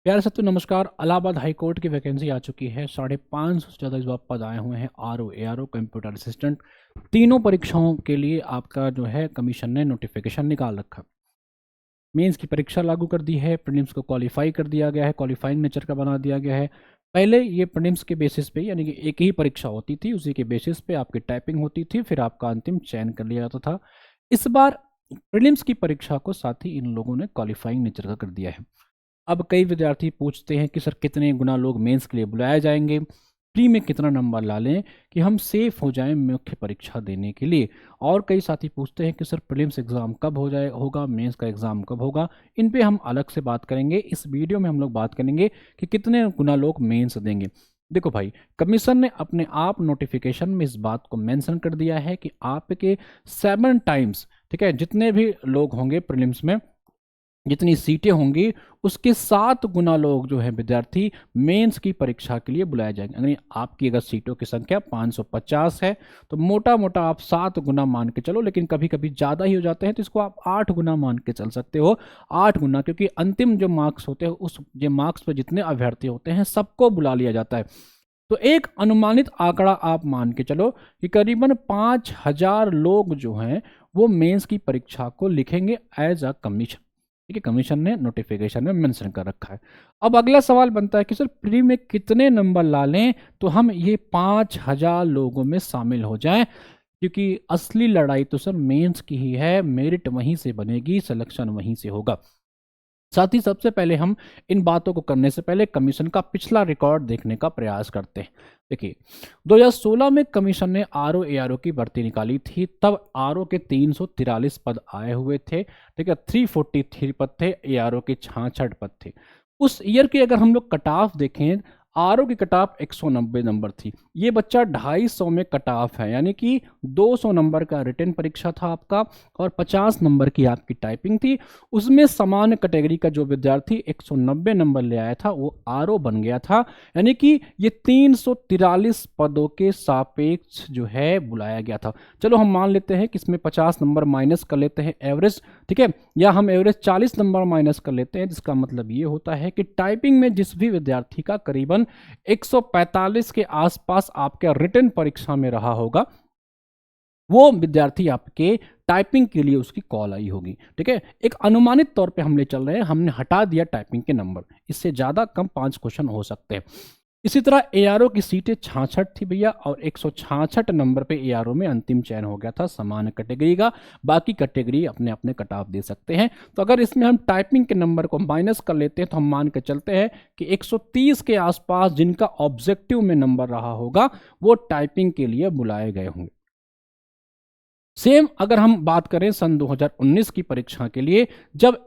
प्यारे साथियों नमस्कार। इलाहाबाद हाई कोर्ट की वैकेंसी आ चुकी है। 550 से ज़्यादा इस बार पद आए हुए हैं। आरओ, एआरओ, कंप्यूटर असिस्टेंट, तीनों परीक्षाओं के लिए आपका जो है कमीशन ने नोटिफिकेशन निकाल रखा। मेंस की परीक्षा लागू कर दी है। प्रीलिम्स को क्वालिफाई कर दिया गया है, क्वालिफाइंग नेचर का बना दिया गया है। पहले ये प्रीलिम्स के बेसिस पे यानी कि एक ही परीक्षा होती थी, उसी के बेसिस पे आपकी टाइपिंग होती थी, फिर आपका अंतिम चयन कर लिया जाता था। इस बार प्रीलिम्स की परीक्षा को साथ ही इन लोगों ने क्वालिफाइंग नेचर का कर दिया है। अब कई विद्यार्थी पूछते हैं कि सर कितने गुना लोग मेंस के लिए बुलाए जाएंगे, प्री में कितना नंबर ला लें कि हम सेफ हो जाएं मुख्य परीक्षा देने के लिए। और कई साथी पूछते हैं कि सर प्रीलिम्स एग्ज़ाम कब होगा, मेंस का एग्ज़ाम कब होगा। इन पे हम अलग से बात करेंगे। इस वीडियो में हम लोग बात करेंगे कि कितने गुना लोग मेंस देंगे। देखो भाई, कमीशन ने अपने आप नोटिफिकेशन में इस बात को मेंशन कर दिया है कि आपके 7 टाइम्स, ठीक है, जितने भी लोग होंगे प्रीलिम्स में, जितनी सीटें होंगी उसके 7 गुना लोग जो है विद्यार्थी मेंस की परीक्षा के लिए बुलाए जाएंगे। यानी आपकी अगर सीटों की संख्या 550 है तो मोटा मोटा आप 7 गुना मान के चलो, लेकिन कभी कभी ज़्यादा ही हो जाते हैं तो इसको आप 8 गुना मान के चल सकते हो। 8 गुना, क्योंकि अंतिम जो मार्क्स होते हैं उस जो मार्क्स पर जितने अभ्यर्थी होते हैं सबको बुला लिया जाता है। तो एक अनुमानित आंकड़ा आप मान के चलो कि करीबन 5000 लोग जो हैं वो मेंस की परीक्षा को लिखेंगे एज अ कमीशन। ठीक है, कमीशन ने नोटिफिकेशन में मेंशन कर रखा है। अब अगला सवाल बनता है कि सर प्री में कितने नंबर ला लें तो हम ये 5000 लोगों में शामिल हो जाएं, क्योंकि असली लड़ाई तो सर मेंस की ही है। मेरिट वहीं से बनेगी, सिलेक्शन वहीं से होगा। साथ ही सबसे पहले हम इन बातों को करने से पहले कमीशन का पिछला रिकॉर्ड देखने का प्रयास करते हैं। देखिए, 2016 में कमीशन ने आरओ एआरओ की भर्ती निकाली थी। तब आरओ के 343 पद आए हुए थे, ठीक है, 343 पद थे, एआरओ के 66 पद थे। उस ईयर की अगर हम लोग कट ऑफ देखें, आरओ की कट ऑफ 190 नंबर थी। ये बच्चा 250 में कट ऑफ है, यानी कि 200 नंबर का रिटन परीक्षा था आपका और 50 नंबर की आपकी टाइपिंग थी। उसमें सामान्य कैटेगरी का जो विद्यार्थी 190 नंबर ले आया था वो आरओ बन गया था। यानी कि ये 343 पदों के सापेक्ष जो है बुलाया गया था। चलो हम मान लेते हैं कि इसमें 50 नंबर माइनस कर लेते हैं एवरेज, ठीक है, या हम एवरेज 40 नंबर माइनस कर लेते हैं, जिसका मतलब ये होता है कि टाइपिंग में जिस भी विद्यार्थी का करीबन 145 के आसपास आपके रिटन परीक्षा में रहा होगा, वो विद्यार्थी आपके टाइपिंग के लिए उसकी कॉल आई होगी। ठीक है, एक अनुमानित तौर पे हम ले चल रहे हैं, हमने हटा दिया टाइपिंग के नंबर, इससे ज्यादा कम 5 क्वेश्चन हो सकते हैं। इसी तरह एआरओ की सीटें 66 थी भैया, और 166 नंबर पे एआरओ में अंतिम चयन हो गया था सामान्य कैटेगरी का। बाकी कैटेगरी अपने अपने कट ऑफ दे सकते हैं। तो अगर इसमें हम टाइपिंग के नंबर को माइनस कर लेते हैं तो हम मान के चलते हैं कि 130 के आसपास जिनका ऑब्जेक्टिव में नंबर रहा होगा वो टाइपिंग के लिए बुलाए गए होंगे। सेम अगर हम बात करें सन 2019 की परीक्षा के लिए, जब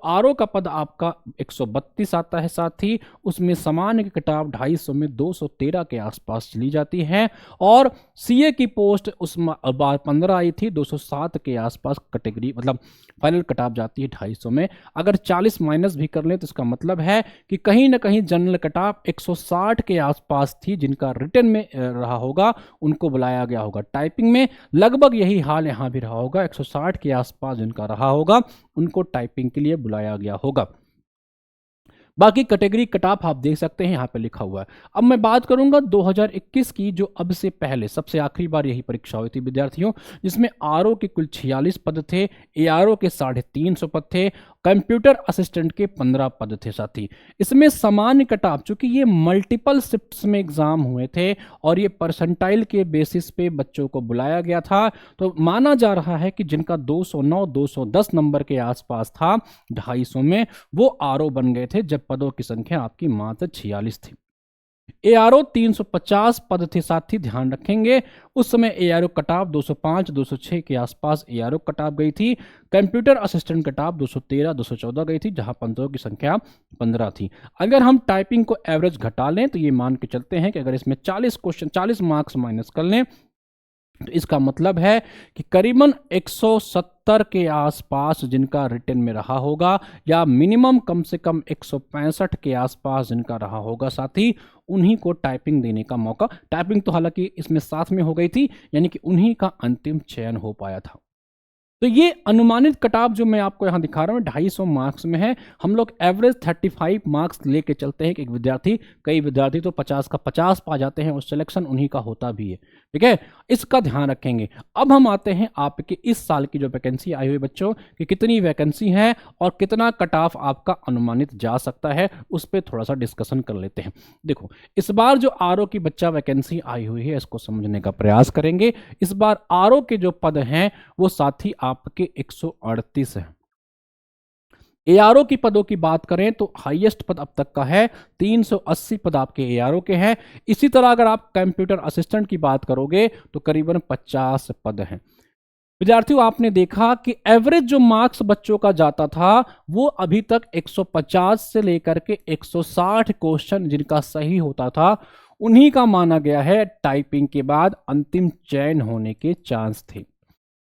आरओ का पद आपका 132 आता है, साथ ही उसमें सामान्य की कटाव 250 में 213 के आसपास चली जाती है, और सीए की पोस्ट उस बार 15 आई थी, 207 के आसपास कैटेगरी मतलब फाइनल कटाव जाती है 250 में। अगर 40 माइनस भी कर लें तो इसका मतलब है कि कहीं ना कहीं जनरल कटाव 160 के आसपास थी, जिनका रिटर्न में रहा होगा उनको बुलाया गया होगा। टाइपिंग में लगभग यही हाल यहाँ भी रहा होगा, 160 के आसपास जिनका रहा होगा उनको टाइपिंग के लिए बुलाया गया होगा। बाकी कैटेगरी कट ऑफ आप देख सकते हैं, यहाँ पे लिखा हुआ है। अब मैं बात करूंगा 2021 की, जो अब से पहले सबसे आखिरी बार यही परीक्षा हुई थी विद्यार्थियों, जिसमें आरओ के कुल 46 पद थे, एआरओ के 350 पद थे, कंप्यूटर असिस्टेंट के 15 पद थे। साथी इसमें सामान्य कट ऑफ, चूंकि ये मल्टीपल शिफ्ट्स में एग्जाम हुए थे और ये परसेंटाइल के बेसिस पे बच्चों को बुलाया गया था, तो माना जा रहा है कि जिनका 209 210 नंबर के आसपास था 250 में, वो आरओ बन गए थे, जब पदों की संख्या आपकी मात्र 46 थी। एआरओ 350 पद थे, साथ ही ध्यान रखेंगे उस समय एआरओ कटाव 205 206 के आसपास एआरओ कटाव गई थी। कंप्यूटर असिस्टेंट कटाव 213 214 गई थी, जहां पदों की संख्या 15 थी। अगर हम टाइपिंग को एवरेज घटा लें तो ये मान के चलते हैं कि अगर इसमें 40 मार्क्स माइनस कर लें तो इसका मतलब है कि करीबन 170 के आसपास जिनका रिटर्न में रहा होगा, या मिनिमम कम से कम 165 के आसपास जिनका रहा होगा, साथ ही उन्हीं को टाइपिंग देने का मौका। टाइपिंग तो हालांकि इसमें साथ में हो गई थी, यानी कि उन्हीं का अंतिम चयन हो पाया था। तो ये अनुमानित कटाव जो मैं आपको यहाँ दिखा रहा हूँ 250 मार्क्स में है। हम लोग एवरेज 35 मार्क्स लेके चलते हैं कि एक विद्यार्थी, कई विद्यार्थी तो 50 का 50 पा जाते हैं और सिलेक्शन उन्हीं का होता भी है। ठीक है, इसका ध्यान रखेंगे। अब हम आते हैं आपके इस साल की जो वैकेंसी आई हुई बच्चों कि कितनी वैकेंसी है और कितना कटाव आपका अनुमानित जा सकता है, उस पर थोड़ा सा डिस्कशन कर लेते हैं। देखो, इस बार जो आरओ की बच्चा वैकेंसी आई हुई है इसको समझने का प्रयास करेंगे। इस बार आरओ के जो पद हैं वो साथी आपके 138 है। एआरओ की पदों की बात करें तो हाईएस्ट पद अब तक का है 380 पद आपके एआरओ के हैं। इसी तरह अगर आप कंप्यूटर असिस्टेंट की बात करोगे तो करीबन 50 पद हैं। विद्यार्थियों, आपने देखा कि एवरेज जो मार्क्स बच्चों का जाता था वो अभी तक 150 से लेकर के 160 क्वेश्चन जिनका सही होता था उन्हीं का माना गया है टाइपिंग के बाद अंतिम चयन होने के चांस थे।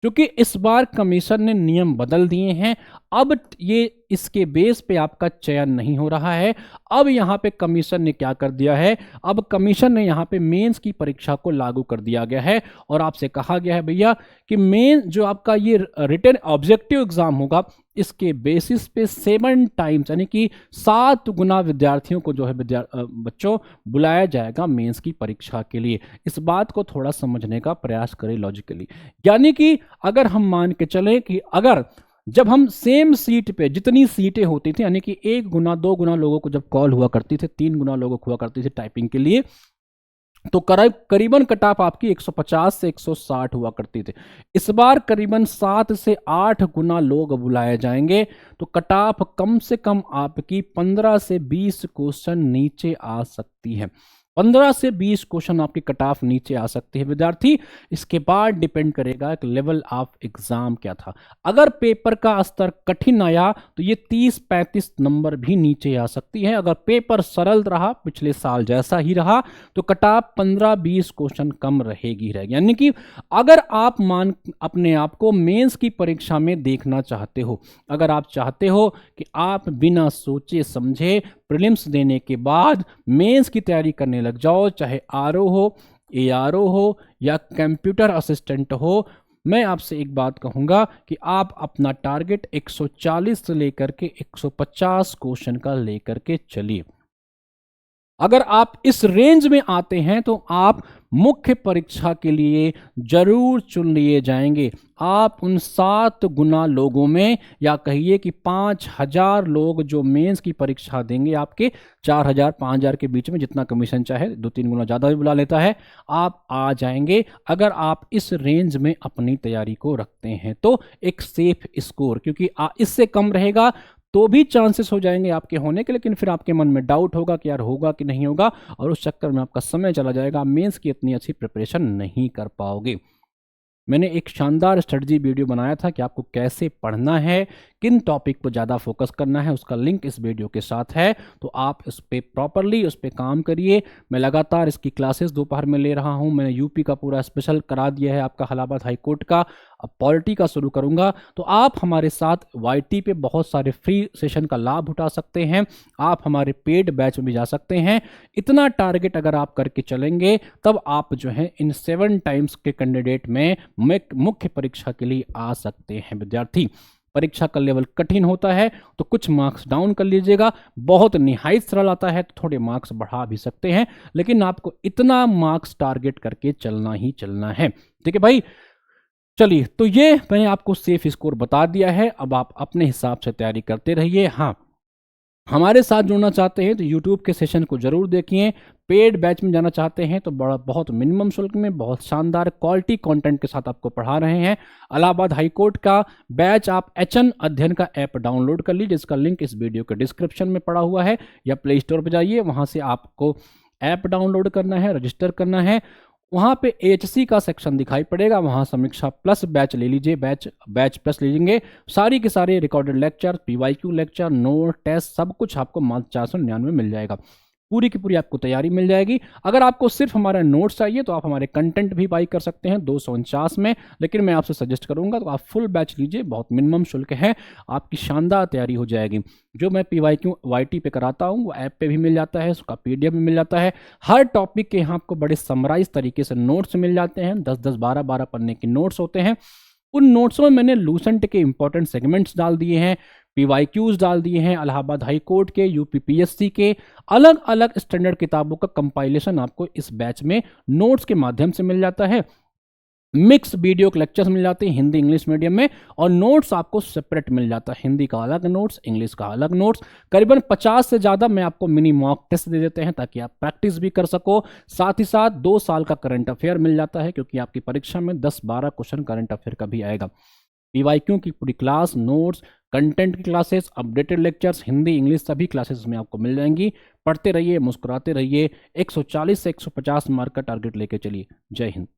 क्योंकि इस बार कमीशन ने नियम बदल दिए हैं, अब ये इसके बेस पे आपका चयन नहीं हो रहा है। अब यहाँ पे कमीशन ने क्या कर दिया है, अब कमीशन ने यहाँ पे मेंस की परीक्षा को लागू कर दिया गया है और आपसे कहा गया है भैया कि मेन जो आपका ये रिटन ऑब्जेक्टिव एग्जाम होगा इसके बेसिस पे 7 टाइम्स यानी कि 7 गुना विद्यार्थियों को जो है बच्चों बुलाया जाएगा मेंस की परीक्षा के लिए। इस बात को थोड़ा समझने का प्रयास करें लॉजिकली। यानी कि अगर हम मान के चलें कि अगर जब हम सेम सीट पे जितनी सीटें होती थी यानी कि 1 गुना 2 गुना लोगों को जब कॉल हुआ करती थी, 3 गुना लोगों को हुआ करती थी टाइपिंग के लिए, तो करीबन कटाप आपकी 150 से 160 हुआ करती थी। इस बार करीबन 7 से 8 गुना लोग बुलाए जाएंगे तो कटाप कम से कम आपकी 15 से 20 क्वेश्चन नीचे आ सकती है। 15 से 20 क्वेश्चन आपकी कट ऑफ नीचे आ सकती है विद्यार्थी। इसके बाद डिपेंड करेगा कि लेवल ऑफ एग्जाम क्या था। अगर पेपर का स्तर कठिन आया तो ये 30-35 नंबर भी नीचे आ सकती है। अगर पेपर सरल रहा पिछले साल जैसा ही रहा तो कट ऑफ 15-20 क्वेश्चन कम रहेगी। यानी कि अगर आप अपने आप को मेंस की परीक्षा में देखना चाहते हो, अगर आप चाहते हो कि आप बिना सोचे समझे प्रीलिम्स देने के बाद मेंस की तैयारी करने लग जाओ, चाहे आरओ हो, एआरओ हो या कंप्यूटर असिस्टेंट हो, मैं आपसे एक बात कहूंगा कि आप अपना टारगेट 140 से लेकर के 150 क्वेश्चन का लेकर के चलिए। अगर आप इस रेंज में आते हैं तो आप मुख्य परीक्षा के लिए जरूर चुन लिए जाएंगे। आप उन 7 गुना लोगों में, या कहिए कि 5000 लोग जो मेंस की परीक्षा देंगे, आपके 4000-5000 के बीच में, जितना कमीशन चाहे 2-3 गुना ज़्यादा भी बुला लेता है, आप आ जाएंगे। अगर आप इस रेंज में अपनी तैयारी को रखते हैं तो एक सेफ स्कोर, क्योंकि इससे कम रहेगा तो भी चांसेस हो जाएंगे आपके होने के, लेकिन फिर आपके मन में डाउट होगा कि यार होगा कि नहीं होगा, और उस चक्कर में आपका समय चला जाएगा, मेंस की इतनी अच्छी प्रिपरेशन नहीं कर पाओगे। मैंने एक शानदार स्ट्रेटजी वीडियो बनाया था कि आपको कैसे पढ़ना है, किन टॉपिक पर ज़्यादा फोकस करना है, उसका लिंक इस वीडियो के साथ है, तो आप उस पर प्रॉपरली उस पर काम करिए। मैं लगातार इसकी क्लासेस दोपहर में ले रहा हूं। मैंने यूपी का पूरा स्पेशल करा दिया है, आपका इलाहाबाद हाई कोर्ट का, अब पॉलिटी का शुरू करूंगा। तो आप हमारे साथ YT पे बहुत सारे फ्री सेशन का लाभ उठा सकते हैं, आप हमारे पेड बैच में भी जा सकते हैं। इतना टारगेट अगर आप करके चलेंगे तब आप जो है इन 7 टाइम्स के कैंडिडेट में मुख्य परीक्षा के लिए आ सकते हैं। विद्यार्थी, परीक्षा का लेवल कठिन होता है तो कुछ मार्क्स डाउन कर लीजिएगा, बहुत निहायत सरल आता है तो थोड़े मार्क्स बढ़ा भी सकते हैं, लेकिन आपको इतना मार्क्स टारगेट करके चलना ही चलना है। ठीक है भाई, चलिए, तो ये मैंने आपको सेफ स्कोर बता दिया है। अब आप अपने हिसाब से तैयारी करते रहिए। हाँ, हमारे साथ जुड़ना चाहते हैं तो YouTube के सेशन को जरूर देखिए। पेड बैच में जाना चाहते हैं तो बहुत मिनिमम शुल्क में बहुत शानदार क्वालिटी कंटेंट के साथ आपको पढ़ा रहे हैं। इलाहाबाद हाई कोर्ट का बैच आप HN अध्ययन का ऐप डाउनलोड कर लीजिए, जिसका लिंक इस वीडियो के डिस्क्रिप्शन में पड़ा हुआ है, या प्ले स्टोर पर जाइए, वहां से आपको ऐप डाउनलोड करना है, रजिस्टर करना है। वहाँ पे HC का सेक्शन दिखाई पड़ेगा, वहाँ समीक्षा प्लस बैच ले लीजिए, बैच प्लस ले लेंगे। सारी के सारे recorded lecture, PYQ lecture, note, test, सब कुछ आपको मात्र 499 मिल जाएगा। पूरी की पूरी आपको तैयारी मिल जाएगी। अगर आपको सिर्फ हमारा नोट्स चाहिए तो आप हमारे कंटेंट भी बाई कर सकते हैं 249 में, लेकिन मैं आपसे सजेस्ट करूंगा तो आप फुल बैच लीजिए, बहुत मिनिमम शुल्क है, आपकी शानदार तैयारी हो जाएगी। जो मैं PYQ YT पे कराता हूँ वो ऐप पे भी मिल जाता है, उसका PDF भी मिल जाता है। हर टॉपिक के यहाँ आपको बड़े समराइज तरीके से नोट्स मिल जाते हैं, 10-10, 12-12 पन्ने के नोट्स होते हैं। उन नोट्स में मैंने लूसेंट के इंपॉर्टेंट सेगमेंट्स डाल दिए हैं, पीवाईक्यूज डाल दिए हैं, इलाहाबाद हाई कोर्ट के, यूपीपीएससी के, अलग अलग स्टैंडर्ड किताबों का कंपाइलेशन आपको इस बैच में नोट्स के माध्यम से मिल जाता है। मिक्स वीडियो लेक्चर्स मिल जाते हैं हिंदी इंग्लिश मीडियम में, और नोट्स आपको सेपरेट मिल जाता है, हिंदी का अलग नोट्स, इंग्लिश का अलग नोट्स। करीबन 50 से ज़्यादा मैं आपको मिनी मॉक टेस्ट दे देते हैं ताकि आप प्रैक्टिस भी कर सको। साथ ही साथ 2 साल का करंट अफेयर मिल जाता है, क्योंकि आपकी परीक्षा में 10-12 क्वेश्चन करंट अफेयर का भी आएगा। पीवाईक्यू की पूरी क्लास, नोट्स, कंटेंट की classes, updated lectures, Hindi English सभी क्लासेस में आपको मिल जाएंगी। पढ़ते रहिए, मुस्कुराते रहिए, 140 से 150 मार्क का टारगेट लेके चलिए। जय हिंद।